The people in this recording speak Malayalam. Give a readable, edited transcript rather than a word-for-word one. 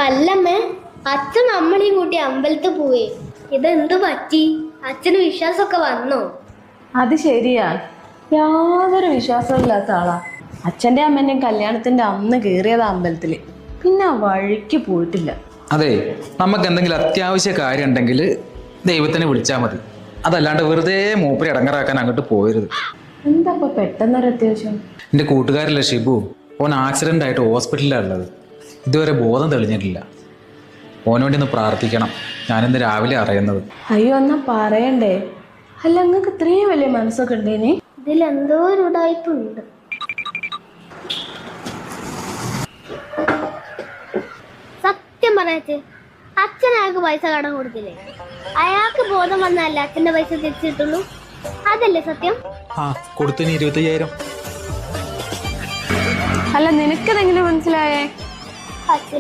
അല്ലമ്മേ, അച്ഛൻ നമ്മളെയും കൂട്ടി അമ്പലത്തിൽ പോവേ. ഇതെന്തു പറ്റി? അച്ഛന് വിശ്വാസമൊക്കെ വന്നോ? അത് ശരിയാ, യാതൊരു വിശ്വാസമില്ലാത്ത ആളാ. അച്ഛൻ്റെ അമ്മേൻ്റെയും കല്യാണത്തിന്റെ അന്ന് കയറിയതാ അമ്പലത്തില്, പിന്നെ വഴിക്ക് പോയിട്ടില്ല. അതെ, നമുക്ക് എന്തെങ്കിലും അത്യാവശ്യ കാര്യം ഉണ്ടെങ്കിൽ ദൈവത്തിനെ വിളിച്ചാൽ മതി. അതല്ലാണ്ട് വെറുതെ മൂപ്പര് ഇടങ്ങറാക്കാൻ അങ്ങോട്ട് പോയരുത്. എന്താ പെട്ടെന്നൊരു അത്യാവശ്യം? എൻ്റെ കൂട്ടുകാരല്ലേ ഷിബു, ഓൻ ആക്സിഡൻ്റ് ആയിട്ട് ഹോസ്പിറ്റലിലാണ് ഉള്ളത്. ഇതുവരെ ബോധം തെളിഞ്ഞിട്ടില്ല. ഓന് വേണ്ടി ഒന്ന് പ്രാർത്ഥിക്കണം. ഞാനിന്ന് രാവിലെ അറിയുന്നത്. അയ്യോ, എന്നാ പറയണ്ടേ? അല്ല, നിങ്ങൾക്ക് ഇത്രയും വലിയ മനസ്സൊക്കെ ഉണ്ടേനി? ഇതിലെന്തോ ഒരു ഉടായ്പുണ്ട്. സത്യം പറയച്ചേ, അച്ഛൻ അയാൾക്ക് പൈസ കടം കൊടുത്തില്ലേ? അയാൾക്ക് ബോധം വന്നല്ല അച്ഛന്റെ പൈസ തിരിച്ചു കിട്ടുള്ളൂ. അതല്ലേ സത്യം? കൊടുത്തിന് 25,000. അല്ല, നിനക്കതെങ്ങനെ മനസ്സിലായേ? അച്ഛൻ